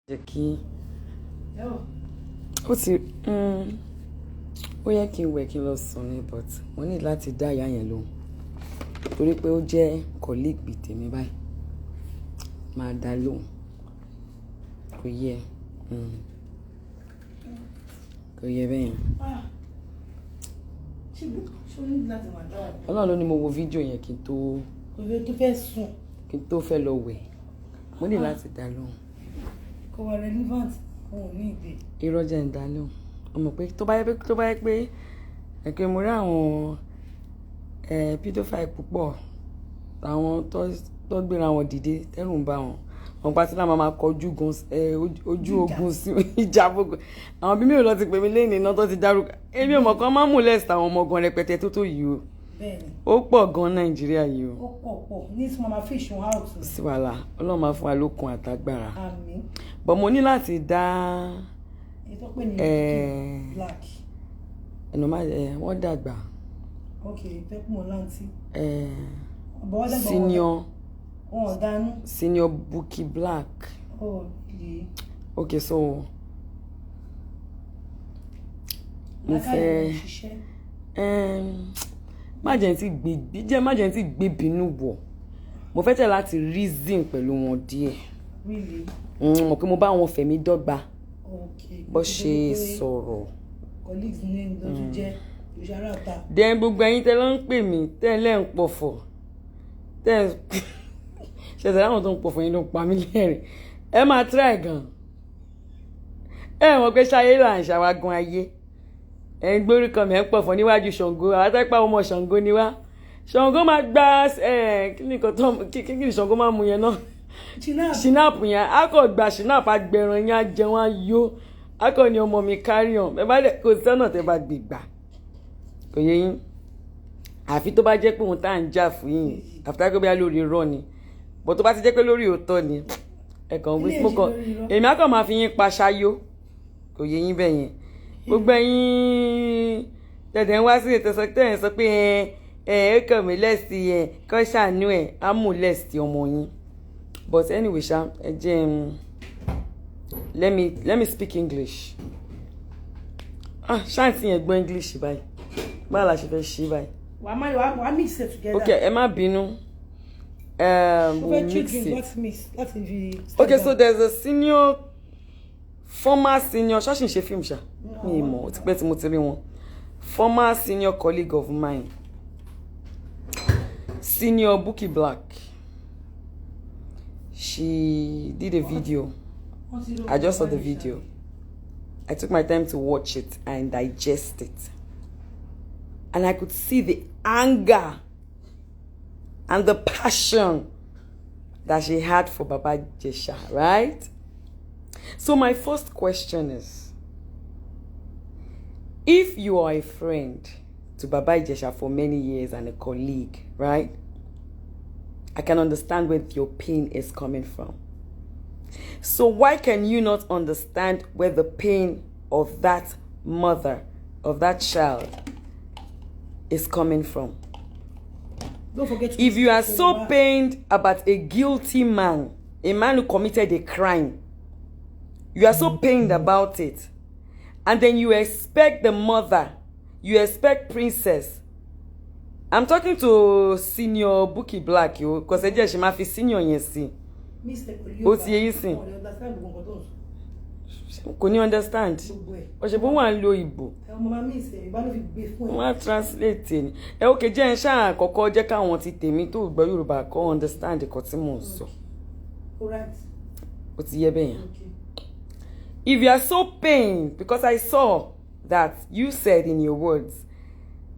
jẹ́ kí ó ti ó yẹ kí n wẹ̀ kí n lọ sùn ni but mo ní láti dá ìyá yẹn lóhùn torí pé ó jẹ́ colleague bíi tèmi báyìí máa dá lóhùn kò yẹ bẹ́yẹn. Ọlọ́run ló ní mo wo fídíò yẹn kí n tó fẹ́ lọ wẹ̀ mo ní láti dá lóhùn. Kò wà relevant òun ní ìdè. Irọ́ jẹ́ ń dá lóhùn ọmọ pé tó bá yẹ pé ẹ̀kẹ́ mo rí àwọn pedophile púpọ̀ àwọn tó gbéra wọn dìde tẹ́rù ń bá wọn pàtí náà máa kọjú ojú ogun sí ìjà gbogbo àwọn bí mi ò lọ ti pè mí lẹ́yìn iná tó ti dárúkọ èmi ò mọ̀ kan máa ń mú lẹ́sìn àwọn ọmọ gan rẹpẹtẹ tó yìí o ó pọ̀ gan Nàìjíríà yìí o. Ó pọ̀ ní tí mo máa fish wọn out. sí wàhálà Ọlọ́run máa fún wa lókun àtagbára. Àmín. But mo ní láti dá ètò pé ní black. ẹnu máa wọ́n dàgbà. Ok pẹ́pù mọ́ láǹtí. Senior Bukky black. Oh, yeah. Okay, so mo fẹ́ má jẹ́ tí gbé bínú wọ̀ mo fẹ́ tẹ̀ láti reason pẹ̀lú wọn díẹ̀. Really? Mo pé mo bá wọn fẹ̀mí dọ́gba okay. Bó ṣe sọ̀rọ̀. Colleagues name lọ́tún jẹ́ ìṣàràtà. Then gbogbo ẹ̀yin tẹ́ ló ń pè mí tẹ́lẹ̀ ń pọ̀fọ̀ tẹ́ ṣẹ̀ṣẹ̀ láwọn tó ń pọ̀fọ̀ yín ló ń pa mí lẹ́rìn ẹ máa try gan ẹ mọ̀ pé ṣayé là ń ṣàwágun ayé ẹ ń gbórúkọ mi ẹ ń pọ̀fọ̀ níwájú Ṣàngó àtẹ́pá ọmọ Ṣàngó ni wá Ṣàngó máa gba kí ni Ṣàngó máa mú yẹn náà ṣìnáàpù yẹn a kò gba ṣìnáàpù agbẹ̀rún yẹn á jẹun á yó a kò ní ọmọ mi carry on ẹ bá dẹ kò sọ́nà tẹ́ bá gbé gbà kò yẹ yín àfi tó bá jẹ́ pé òun tá à ń jà fún yín àfi tó bá lórí irọ́ ni bó tó bá ti jẹ́ pé lórí òótọ́ ni ẹ̀kan wí mo kàn èmi á kàn máa fi yín pa ṣáyó kò yẹ yín bẹ́ẹ̀ yẹn gbogbo ẹ̀yin tẹ̀tẹ̀ ń wá sí ètò tẹ̀ ń sọ pé ẹ kàn mí lẹ́sì kọ́ ṣàánú ẹ̀ á mú lẹ́sì ọmọ yín but anyway ṣá ẹ jẹ́ let me speak English ṣáàtì yẹn gbọ́ English báyìí báwo la ṣe fẹ́ ṣe báyìí. wàá mix it together. Okay, ẹ má bínú. We'll mix it. Okay, so there's a former senior ṣọ́ọ̀ṣì ń ṣe fíìmù ṣá mi ì mọ̀ ó ti pẹ́ tí mo ti rí wọn former senior colleague of mine Senior Bukky black. She did a video. I just saw the video. I took my time to watch it and digest it. And I could see the anger and the passion that she had for Baba Ijesha, right? So my first question is, if you are a friend to Baba Ijesha for many years and a colleague, right? I can understand where your pain is coming from. So why can you not understand where the pain of that mother, of that child, is coming from? Don't forget if you are so pained about a guilty man, a man who committed a crime, you are so pained about it, and then you expect the mother, you expect Princess. I'm talking to Senior Bukky black, yo, because I just ma fi senior yẹn sí. Ó ti yé yín sìn. Kò ní understand. Ó ṣe bó wà ń lo ìbò. Wọ́n á translate ni. Okay, jẹ́ ń ṣáà àkọ́kọ́ jẹ́ káwọn ti tèmi tó gbọ́ Yorùbá kó understand nǹkan tí mò ń sọ. Ó ti yé bẹ́ẹ̀ yẹn. If you are so pained, because I saw that you said in your words,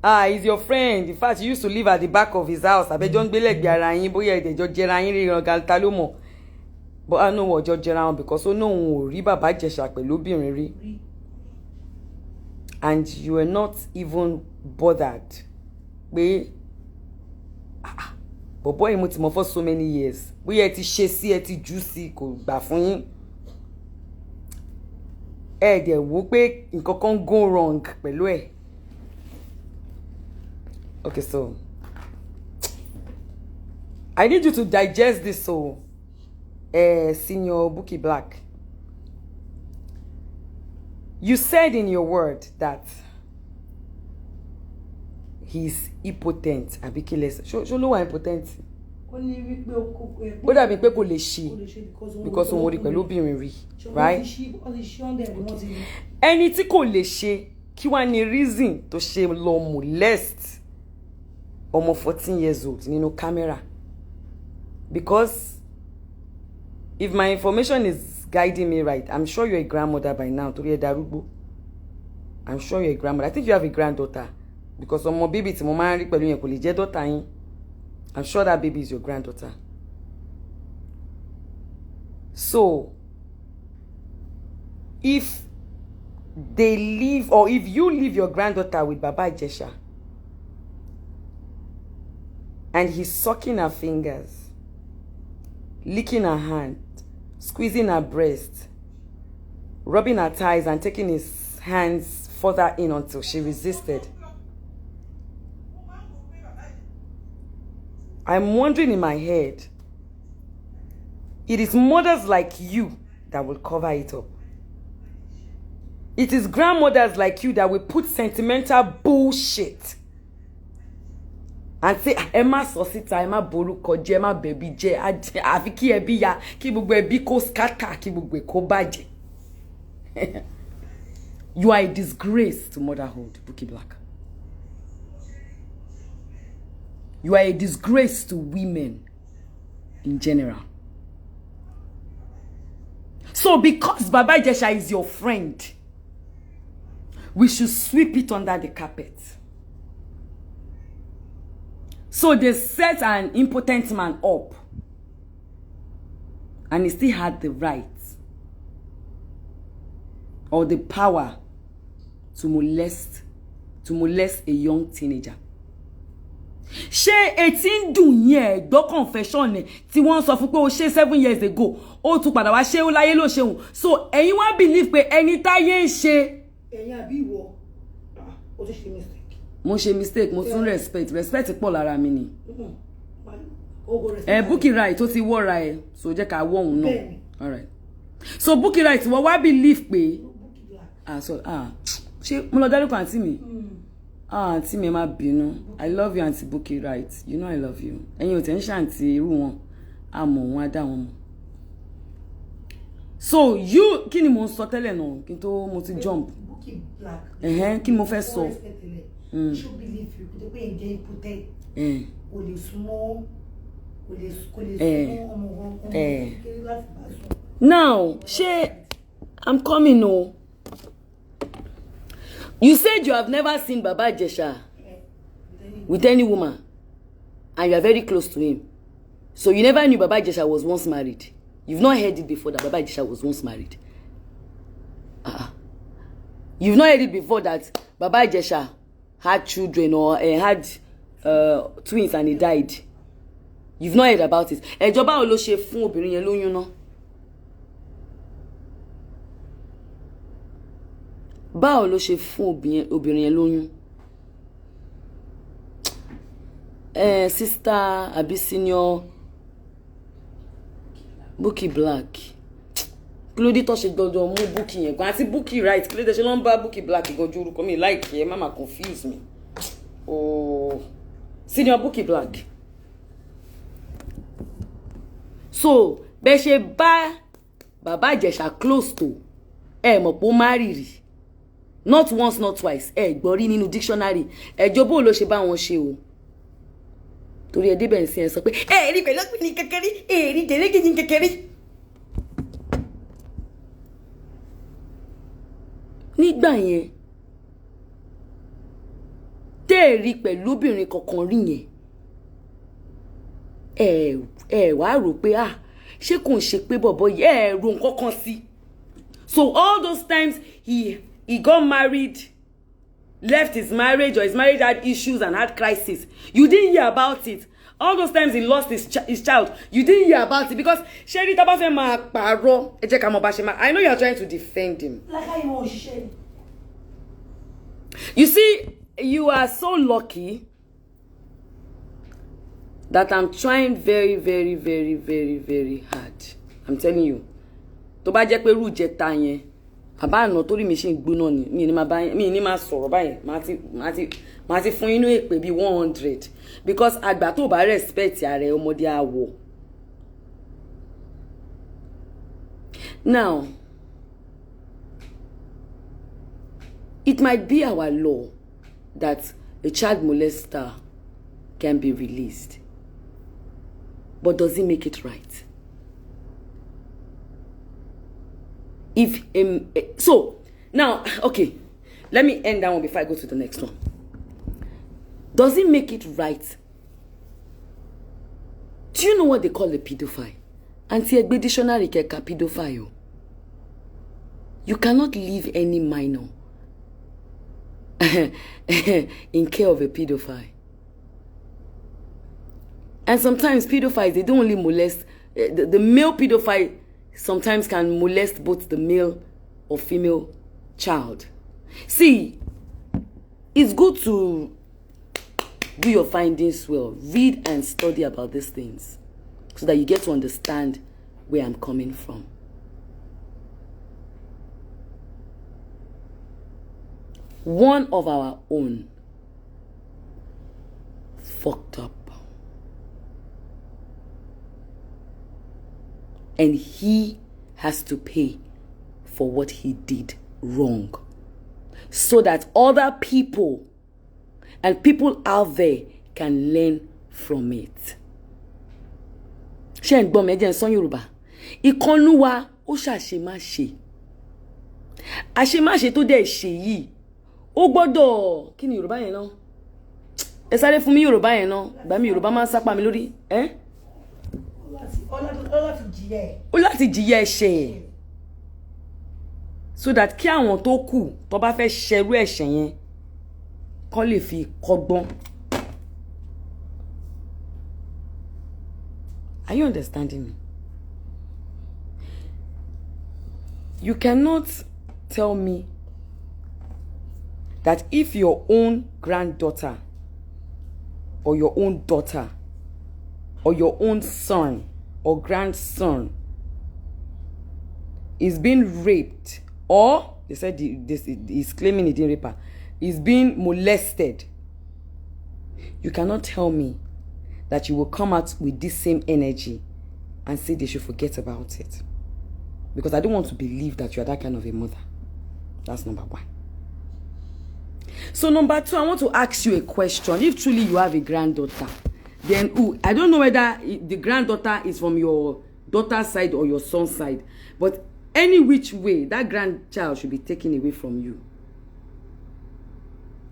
he's your friend. In fact, you used to live at the back of his house. Àbẹ́jọ́ ń gbé lẹ́gbẹ̀ẹ́ ara yín bóyá ẹ̀dẹ̀jọ́ jẹra yín ríran gàlítà ló mọ̀. But I know what judge around because no one will rí Baba Ijesha pẹ̀lú obìnrin rí. And you were not even bothered. Pé bọ̀bọ́ yìí mo ti mọ̀ for so many years. Bóyá ẹ ti ṣe sí ẹ ti jù sí kò gbà fún yín. Ẹ dẹ̀ wò pé nǹkan kan go wrong pẹ̀lú ẹ̀. Okay, so I need you to digest this so Senior Bukky black. You said in your word that he's impotent. Abikiles. Show no one impotent. Ó dàbí pé kò lè ṣe because òun rí pẹ̀lú obìnrin rí, right? Ẹni tí kò lè ṣe kí wá ní reason tó ṣe lọ molest ọmọ 14 years old nínú camera. Because if my information is guiding me right, I'm sure you're a grandmother by now. Torí ẹ darúgbó. I'm sure you're a grandmother. I think you have a granddaughter. Because ọmọ baby tí mo máa ń rí pẹ̀lú yẹn kò lè jẹ́ daughter yín. I'm sure that baby is your granddaughter. So, if they leave, or if you leave your granddaughter with Baba Ijesha, and he's sucking her fingers, licking her hand, squeezing her breast, rubbing her thighs, and taking his hands further in until she resisted, I'm wondering in my head, it is mothers like you that will cover it up. It is grandmothers like you that will put sentimental bullshit and say, Emma Sosita, Emma Boruko, Emma Baby J, Aviki Ebiya, Kibugwe Biko Skata, Kibugwe Kobaje. You are a disgrace to motherhood, Bukky Black. You are a disgrace to women in general. So because Baba Ijesha is your friend, we should sweep it under the carpet. So they set an impotent man up, and he still had the right or the power to molest a young teenager. Ṣé 18 dùn yẹn gbọ́ confession ni tí wọ́n sọ fún pé ó ṣe 7 years ago ó tún padà wá ṣe ó láyé ló ṣeun. So ẹ̀yin wá believe pé ẹni táyé ń ṣe. Ẹ̀yin àbí ìwọ ó ti ṣe mistake. Mo ṣe mistake, mo tún respect pọ̀ lára mi ni. Bukky right ó ti wọ́ra ẹ̀ so jẹ́ ká wọ́ òun náà. All right. So Bukky right wọ́n wá believe pé ṣé mo lọ dárúkọ àǹtí mi. Auntie me ma bínú. I love you, Auntie Bukky, right? You know I love you. And you tell Shanti irú wọn. Àmọ́ wọn dá wọn mọ̀. So you kí ni mo sọ tẹ́lẹ̀ náà kí n tó mo ti jump. Bukky Black. Kí ni mo fẹ́ sọ? Should believe you pé pé ǹjẹ́ ipotẹ. Kò lè súnmọ́ ọmọ Now, ṣé I'm coming no. You said you have never seen Baba Ijesha with any woman, and you are very close to him. So you never knew Baba Ijesha was once married. You've not heard it before that Baba Ijesha was once married. You've not heard it before that Baba Ijesha had children or had twins and he died. You've not heard about it. Ẹjọba ò lọ ṣe fún obìnrin yẹn lóyún náà. Báwo ló ṣe fún obìnrin yẹn lóyún? Sister àbí Senior Bukky Black. Kí ló dé tó ṣe gbọ́dọ̀ mú Bukky yẹn gan àti Bukky right kí ló dé ṣe ló ń bá Bukky Black gan ju orúkọ mi like ẹ má confuse me. Oh, Senior Bukky Black. So bẹ́ ṣe bá Baba Ijesha close to mọ̀ pé ó marry rí. Not once, not twice. Gbọ́rí nínú dictionary. Jọ̀bọ́ ló ṣe bá wọn ṣe o. Torí ẹ débẹ̀ ńsìn ẹ sọ pé rí pẹ̀lú ọkùnrin kékeré, rí délégéjì kékeré. Nígbà yẹn tẹ́ rí pẹ̀lú obìnrin kankan rí yẹn. Wá rò pé ṣé kò ń ṣe pé bọ̀bọ̀ yẹ ro nǹkan kan sí. So all those times he got married, left his marriage, or his marriage had issues and had crisis. You didn't hear about it. All those times he lost his child, you didn't hear about it because Sherry Tabafe ma paro. I know you are trying to defend him. You see, you are so lucky that I'm trying very, very, very, very, very hard. I'm telling you. Tó bá jẹ́ pé rú jẹta yẹn. Àbá àná torí mi ṣe ń gbóná ni mi ní máa sọ̀rọ̀ báyìí máa ti fún inú èpè bí 100 because àgbà tó bá respect ààrẹ ọmọdé àwọ̀. Now, it might be our law that a child molester can be released, but does it make it right? If so now, okay, let me end that one before I go to the next one. Does it make it right? Do you know what they call a pedophile? Anti-Egbe dictionary keka pedophile. You cannot leave any minor in care of a pedophile. And sometimes pedophiles, they don't only molest the male pedophile. Sometimes can molest both the male or female child. See, it's good to do your findings well. Read and study about these things so that you get to understand where I'm coming from. One of our own fucked up. And he has to pay for what he did wrong. So that other people and people out there can learn from it. Ṣé ń gbọ́ mi, ẹ jẹ́ n sọ Yorùbá. Ìkànnú wa ó ṣàṣemáṣe. Àṣemáṣe tó dẹ̀ ṣe yìí, ó gbọ́dọ̀ kí ni Yorùbá yẹn náà? Ẹ sáré fún mi Yorùbá yẹn náà. Ìgbà mi Yorùbá máa ń sápá mi lórí. Ó láti jìyà ẹ̀ṣẹ̀ so that kí àwọn tó kù tó bá fẹ́ ṣerú ẹ̀ṣẹ̀ yẹn kó lè fi kọ́gbọ́n. Are you understanding me? You cannot tell me that if your own granddaughter or your own daughter or your own son or grandson is being raped, or they said he's claiming he didn't rape her, is being molested, you cannot tell me that you will come out with this same energy and say they should forget about it. Because I don't want to believe that you are that kind of a mother. That's number one. So number two, I want to ask you a question. If truly you have a granddaughter, then I don't know whether the granddaughter is from your daughter's side or your son's side, but any which way, that grandchild should be taken away from you.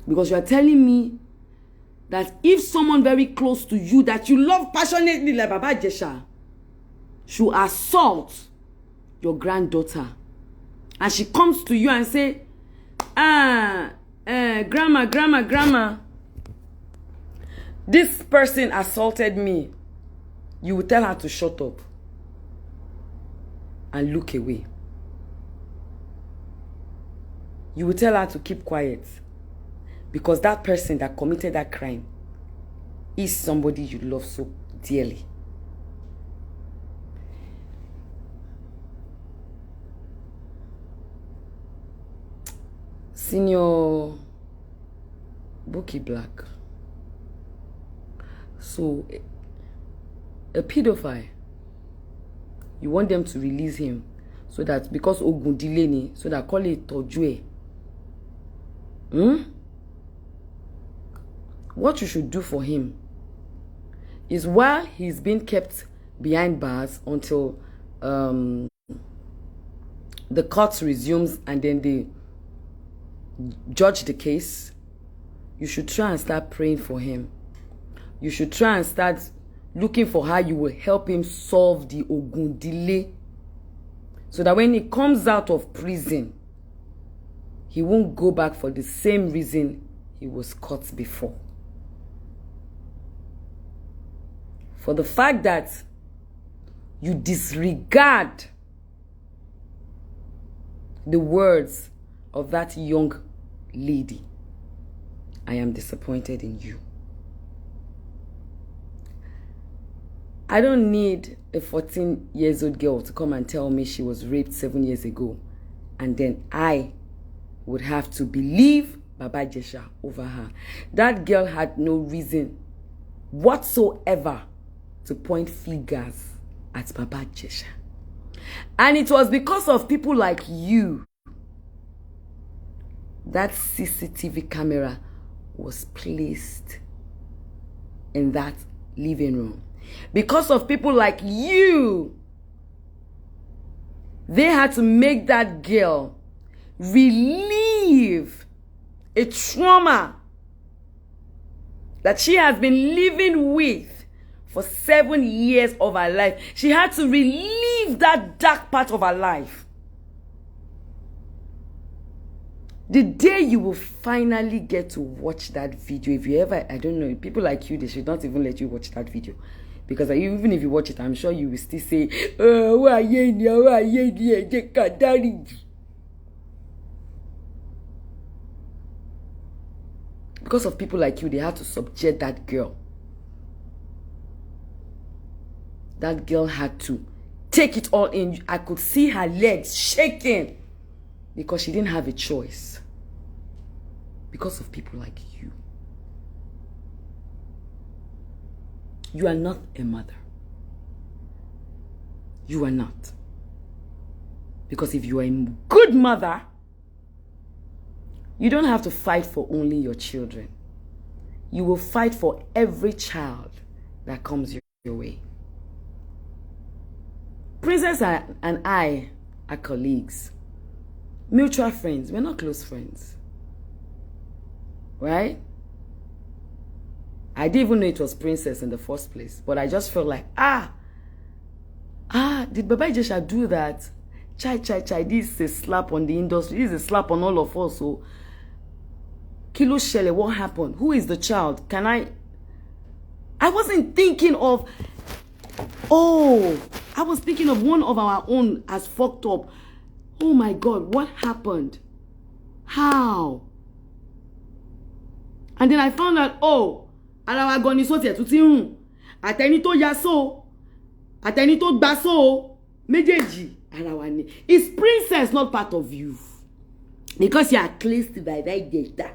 Because you are telling me that if someone very close to you that you love passionately like Baba Ijesha should assault your granddaughter, and she comes to you and say, grandma, this person assaulted me, you will tell her to shut up and look away. You will tell her to keep quiet because that person that committed that crime is somebody you love so dearly. Senior Bukky Black. So, a pedophile, you want them to release him so that because Ogun delay, so that call it Tojue. What you should do for him is while he's being kept behind bars until the court resumes and then they judge the case, you should try and start praying for him. You should try and start looking for how you will help him solve the Ogun delay so that when he comes out of prison, he won't go back for the same reason he was caught before. For the fact that you disregard the words of that young lady, I am disappointed in you. I don't need a 14-year-old girl to come and tell me she was raped 7 years ago and then I would have to believe Baba Ijesha over her. That girl had no reason whatsoever to point fingers at Baba Ijesha. And it was because of people like you that CCTV camera was placed in that living room. Because of people like you, they had to make that girl relieve a trauma that she has been living with for 7 years of her life. She had to relieve that dark part of her life. The day you will finally get to watch that video, if you ever, I don't know, people like you, they should not even let you watch that video. Because even if you watch it, I'm sure you will still say, oh, why because of people like you, they had to subject that girl. That girl had to take it all in. I could see her legs shaking because she didn't have a choice. Because of people like you. You are not a mother. You are not. Because if you are a good mother, you don't have to fight for only your children. You will fight for every child that comes your way. Princess and I are colleagues. Mutual friends. We're not close friends. Right? I didn't even know it was Princess in the first place. But I just felt like, did Baba Ijesha do that? Chai. This is a slap on the industry. This is a slap on all of us. So, Kilo Shele, what happened? Who is the child? I wasn't thinking of, I was thinking of one of our own as fucked up. Oh my God, what happened? How? And then I found out, ara wa gan ni so tie tuti run. Àtẹni tó ya so, àtẹni tó gba so, méjèèjì ara wa ni. Is Princess not part of you? Because you are cleansed by that data.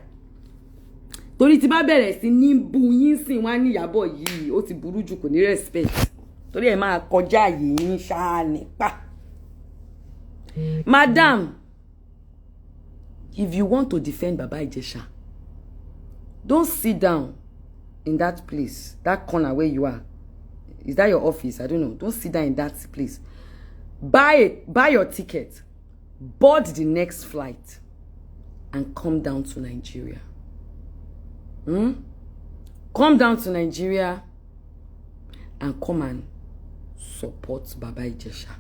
Torí tí bá bẹ̀rẹ̀ sí ní bu yín sìn wá ní Iyabo yìí, ó ti burú jù, kò ní respect. Torí ẹ máa kọjá yìí yín ṣáá nípa. Madam, if you want to defend Baba Ijesha, don't sit down in that place, that corner where you are. Is that your office? I don't know. Don't sit down in that place. Buy your ticket, board the next flight, and come down to Nigeria. Come down to Nigeria and come and support Baba Ijesha.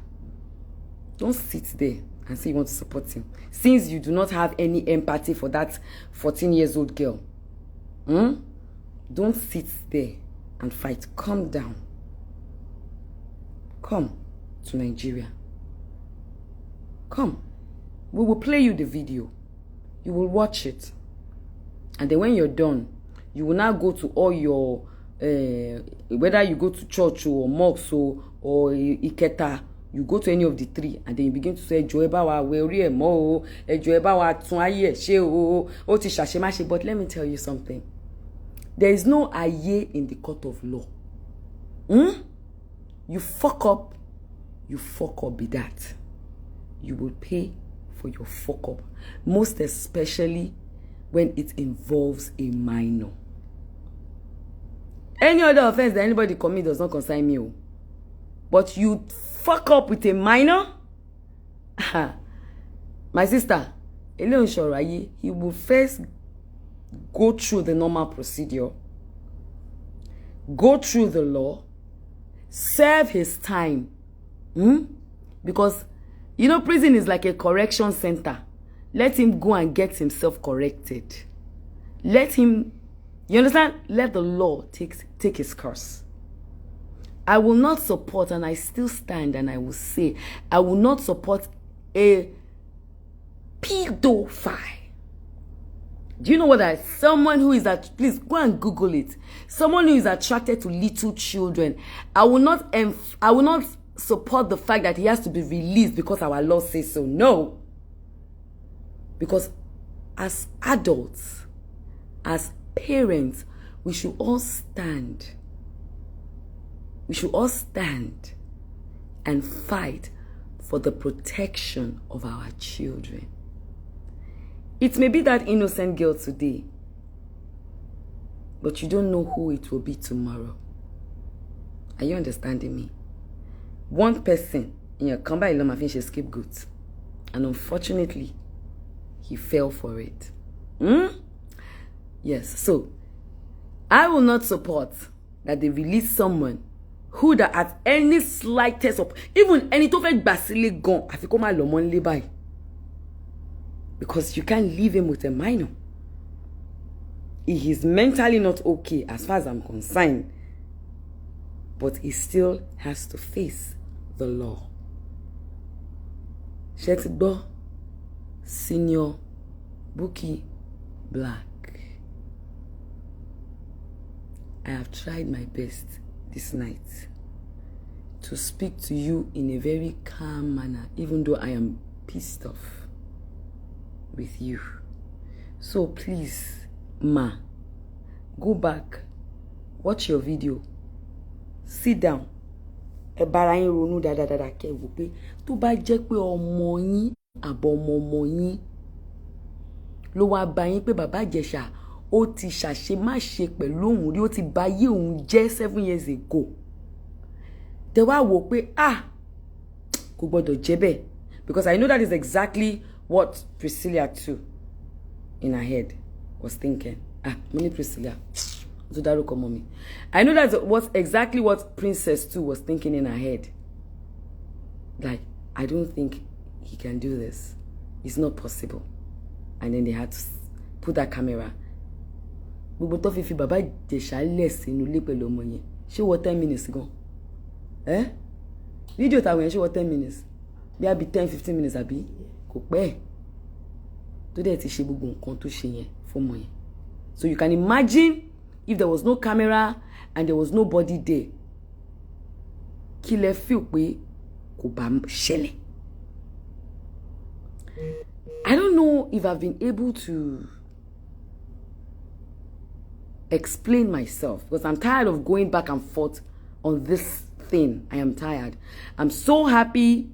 Don't sit there and say you want to support him, since you do not have any empathy for that 14-year-old girl. Don't sit there and fight. Come down. Come to Nigeria. Come. We will play you the video. You will watch it. And then when you're done, you will now go to all your, whether you go to church or mosque or Iketa, you go to any of the three, and then you begin to say, Joeba wa we ori emo, Joeba wa tun aye se o ti sase ma se. But let me tell you something. There is no aye in the court of law. You fuck up be that. You will pay for your fuck up. Most especially when it involves a minor. Any other offense that anybody commit does not concern me. But you fuck up with a minor? My sister, he will first go through the normal procedure, go through the law, serve his time. Because, you know, prison is like a correction center. Let him go and get himself corrected. Let him, you understand? Let the law take his course. I will not support, and I still stand and I will say, I will not support a pedophile. Do you know what that is? Someone who is please go and Google it. Someone who is attracted to little children. I will not support the fact that he has to be released because our law says so. No. Because as adults, as parents, we should all stand. We should all stand and fight for the protection of our children. It may be that innocent girl today, but you don't know who it will be tomorrow. Are you understanding me? One person in your company is a scapegoat, and unfortunately, he fell for it. Yes, so I will not support that they release someone who that at any slightest of even any tofe basile gone afikoma lomon libai, because you can't leave him with a minor. He is mentally not okay as far as I'm concerned, but he still has to face the law. Shetbo, Senior Bukky Black. I have tried my best this night to speak to you in a very calm manner, even though I am pissed off with you. So please, ma, go back, watch your video, sit down. E bara yin ronu dáadáa ke wò pé tó bá jẹ́ pé ọmọ yín àbọ̀ ọmọ yín ló wá bá yín pé Baba Ijesha ó ti ṣàṣe má ṣe pẹ̀lú òun rí, ó ti bà yé òun jẹ́ 7 years ago. Tẹ́ wá wò pé kò gbọdọ̀ jẹ́ bẹ́ẹ̀, because I know that is exactly what Priscilla too in her head was thinking. Mini Priscilla. I know that's exactly what Princess too was thinking in her head. Like, I don't think he can do this. It's not possible. And then they had to put that camera. We both of you Baba Ijesha less in ule pẹ̀lú ọmọ yẹn. Ṣé what 10 minutes ago? Video ta wọ́n ṣé what 10 minutes? Bí a bí 10-15 minutes àbí kò pẹ́. Tó dẹ̀ ti ṣe gbogbo nǹkan tó ṣe yẹn fún ọmọ yẹn. So you can imagine if there was no camera and there was nobody there. Kí lẹ feel pé kò bá ṣẹlẹ̀. I don't know if I've been able to explain myself, because I'm tired of going back and forth on this thing. I am tired. I'm so happy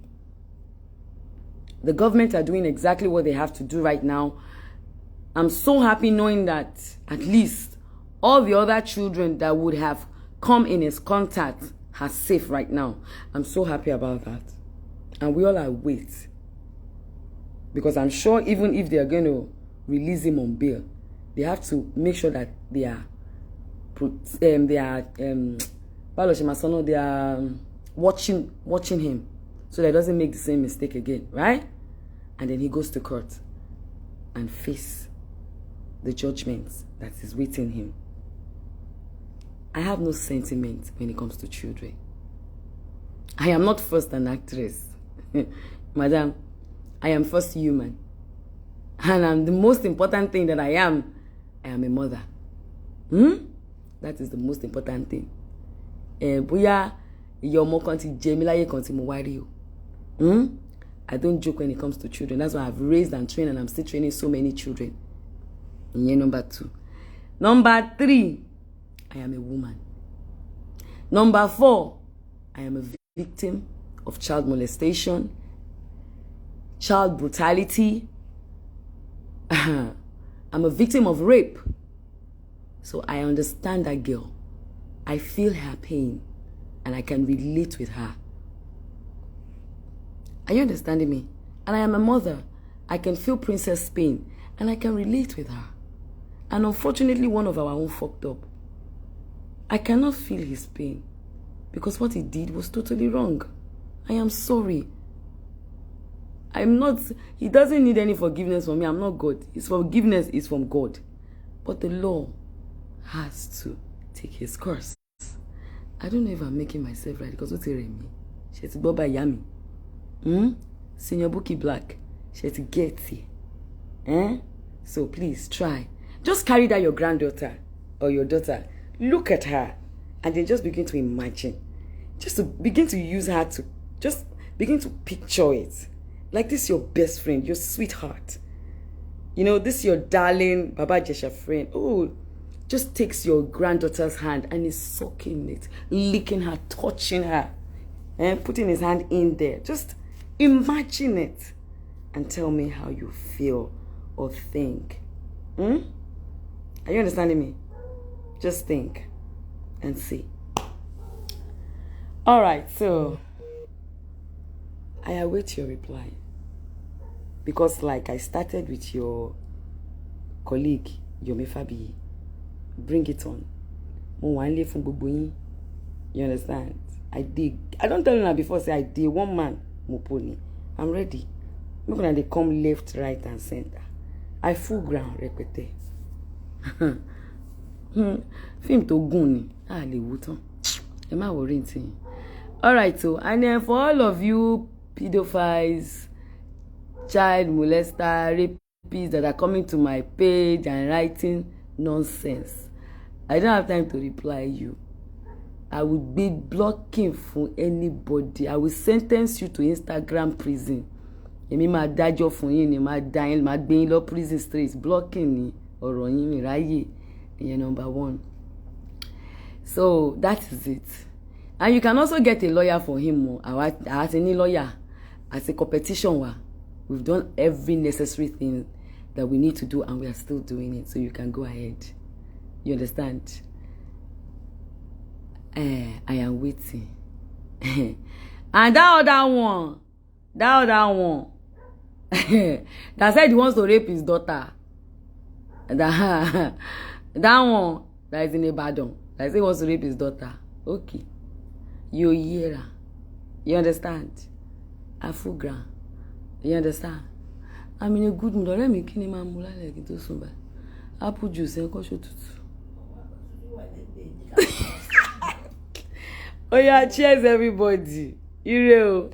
the government are doing exactly what they have to do right now. I'm so happy knowing that at least all the other children that would have come in his contact are safe right now. I'm so happy about that. And we all are wait. Because I'm sure even if they are going to release him on bail, they have to make sure that they are watching him, so that he doesn't make the same mistake again, right? And then he goes to court and face the judgment that is waiting him. I have no sentiment when it comes to children. I am not first an actress. Madam, I am first human. And the most important thing that I am a mother. That is the most important thing. Bóyá your mo kan ti jẹ mí láyé kan tí mo wá rí o. I don't joke when it comes to children. That's why I've raised and trained, and I'm still training so many children. Number 2. Number 3, I am a woman. Number 4, I am a victim of child molestation, child brutality. I'm a victim of rape. So I understand that girl. I feel her pain, and I can relate with her. Are you understanding me? And I am a mother. I can feel Princess' pain, and I can relate with her. And unfortunately, one of our own fucked up. I cannot feel his pain, because what he did was totally wrong. I am sorry. He doesn't need any forgiveness from me. I'm not God. His forgiveness is from God. But the law has to take his course. I don't know if I'm making myself right, because what's it me? She's Baba Yami. Senior Bukky Black. She's get here. So please try. Just carry that your granddaughter or your daughter. Look at her and then just begin to imagine. Just to begin to use her to just begin to picture it. Like this, your best friend, your sweetheart. You know, this your darling Baba Ijesha friend. Oh, just takes your granddaughter's hand and is sucking it, licking her, touching her, and putting his hand in there. Just imagine it and tell me how you feel or think. Are you understanding me? Just think and see. All right, so I await your reply. Because like I started with your colleague, Yomi Fabi, bring it on. You understand? I don't tell you before, say I did one man, Muponi. I'm ready. I'm gonna they come left, right, and center. I full ground, repete. Film to guni. Le wuton. Am I worrying? Alright, so and then for all of you pedophiles, child molester, rapists that are coming to my page and writing nonsense, I don't have time to reply you. I will be blocking for anybody. I will sentence you to Instagram prison. Èmi máa dájọ́ fún yín ni, máa dá yín, máa gbé yín lọ prison straight. Blocking ni ọ̀rọ̀ yín mi ráyè. Ìyẹn number 1. So that is it. And you can also get a lawyer for him. As any lawyer, as a competition, we've done every necessary thing that we need to do, and we are still doing it. So you can go ahead. You understand? I am waiting. And that other one, that said he wants to rape his daughter. That one that is in Ibadan, that said he wants to rape his daughter. Okay. You hear her. You understand? I full ground. You understand? I'm in a good mood. Let me kill him and mula like it was somebody. Apple juice and kosho tutu. Oh yeah, cheers everybody. You know.